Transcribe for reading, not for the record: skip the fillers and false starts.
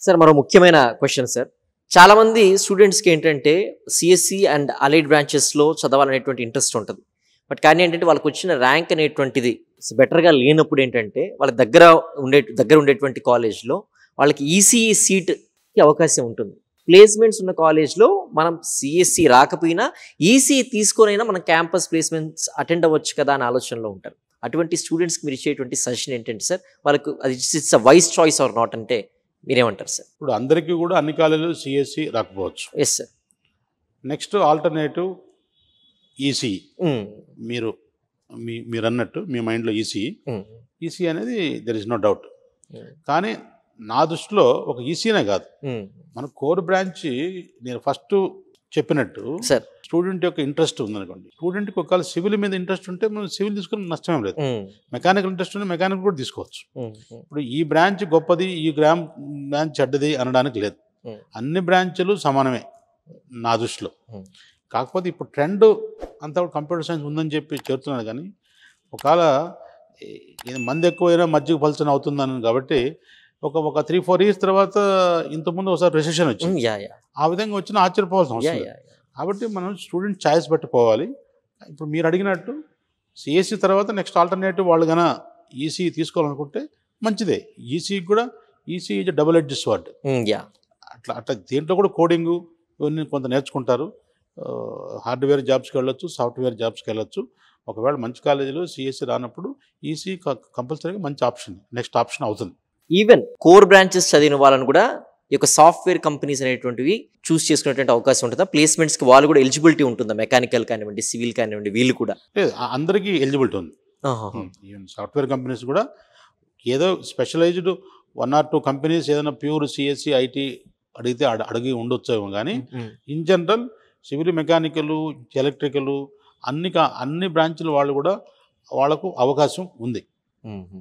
Sir మరో ముఖ్యమైన question sir. చాలా మంది స్టూడెంట్స్‌కి ఏంటంటే సీఎస్‌సి అండ్ అలైడ్ బ్రాంచెస్‌లో చదవాలనేటువంటి ఇంట్రెస్ట్ ఉంటది. బట్ కానీ ఏంటంటే వాళ్ళకొచ్చిన ర్యాంక్ అనేటువంటిది బెటర్‌గా లేనప్పుడు ఏంటంటే వాళ్ళ దగ్గర ఉండేటువంటి కాలేజ్‌లో వాళ్ళకి ఈసీఈ సీట్‌కి అవకాశం ఉంటుంది. ప్లేస్‌మెంట్స్ ఉన్న కాలేజ్‌లో మనం సీఎస్‌సి రాకపోయినా ఈసీఈ తీసుకొనైనా మనం క్యాంపస్ ప్లేస్‌మెంట్స్ అటెండ్ అవ్వచ్చు కదా అనే ఆలోచనలో ఉంటారు. అటువంటి స్టూడెంట్స్‌కి మీరు ఇచ్చేటువంటి సజెషన్ ఏంటంటే సార్? వాళ్ళకు అది it's a wise choice or not అంటే మీరేమంటారు సార్? ఇప్పుడు అందరికీ కూడా అన్ని కాలేజీలు సిఎస్సి రాకపోవచ్చు. Yes sir. Next alternative ECE. హ్మ్. మీరన్నట్టు మీ మైండ్లో ఈసీఈ. హ్మ్. ఈసీఈ అనేది దెర్ ఇస్ నో డౌట్. హ్మ్. కానీ నా దృష్టిలో ఒక ఈసీనే కాదు, హ్మ్. మన కోర్ బ్రాంచ్ నేను ఫస్ట్ చెప్పినట్టు సార్. స్టూడెంట్ యొక్క ఇంట్రెస్ట్ ఉందనుకోండి, స్టూడెంట్కి ఒకవేళ సివిల్ మీద ఇంట్రెస్ట్ ఉంటే మనం సివిల్ తీసుకుని నష్టమేం లేదు. హ్మ్. మెకానికల్ ఇంట్రెస్ట్ ఉంటే మెకానికల్ కూడా తీసుకోవచ్చు. హ్మ్. హ్మ్. ఇప్పుడు ఈ బ్రాంచ్ గొప్పది, ఈ బ్రాంచ్ చెడ్డది అనడానికి లేదు. హ్మ్. అన్ని బ్రాంచ్లు సమానమే నా దృష్టిలో. హ్మ్. కాకపోతే ఇప్పుడు ట్రెండ్ అంతా కూడా కంప్యూటర్ సైన్స్ ఉందని చెప్పి చేరుతున్నాను, కానీ ఒకవేళ ఇది మంది ఎక్కువైనా మజ్జిగ పలచన అవుతుందని కాబట్టి ఒక 3-4 ఇయర్స్ తర్వాత ఇంతకుముందు ఒకసారి రెసెషన్ హ్మ్. వచ్చింది. యాహ్! యాహ్! ఆ విధంగా వచ్చిన ఆశ్చర్యపోవాల్సిన అవసరం యాహ్! లేదు. యాహ్! యాహ్! కాబట్టి మనం స్టూడెంట్ ఛాయిస్ బట్టి పోవాలి. ఇప్పుడు మీరు అడిగినట్టు సిఎస్సి తర్వాత నెక్స్ట్ ఆల్టర్నేటివ్ వాళ్ళు గన ఈసీ తీసుకోవాలనుకుంటే మంచిదే. ఈసీకి కూడా EC is double edge sword. హ్మ్. యాహ్! అట్లా దీంట్లో కూడా కోడింగు ఇవన్నీ కొంత నేర్చుకుంటారు. హార్డ్వేర్ జాబ్స్కి వెళ్ళొచ్చు, సాఫ్ట్వేర్ జాబ్స్కి వెళ్ళొచ్చు. ఒకవేళ మంచి కాలేజీలో సిఎస్సి రానప్పుడు ఈసీ కంపల్సరీగా మంచి ఆప్షన్, నెక్స్ట్ ఆప్షన్ అవుతుంది. ఈవెన్ కోర్ బ్రాంచెస్ చదివిన వాళ్ళని కూడా ఈ యొక్క సాఫ్ట్‌వేర్ కంపెనీస్ అనేటువంటివి చూస్ చేసుకునేటువంటి అవకాశం ఉంటుందా? ప్లేస్‌మెంట్స్‌కి వాళ్ళు కూడా ఎలిజిబిలిటీ ఉంటుందా? మెకానికల్ కానివ్వండి, సివిల్ కానివ్వండి వీళ్ళు కూడా? లేదు, అందరికీ ఎలిజిబిలిటీ ఉంది. ఆహాహా! ఈవెన్ సాఫ్ట్వేర్ కంపెనీస్ కూడా ఏదో స్పెషలైజ్డ్ 1 or 2 కంపెనీస్ ఏదైనా ప్యూర్ సిఎస్సి, ఐటీ అడిగితే అడిగి ఉండొచ్చేమో, కానీ హ్మ్. In general civil, mechanical, electrical అన్ని బ్రాంచ్ల వాళ్ళు కూడా వాళ్ళకు అవకాశం ఉంది. హుహు.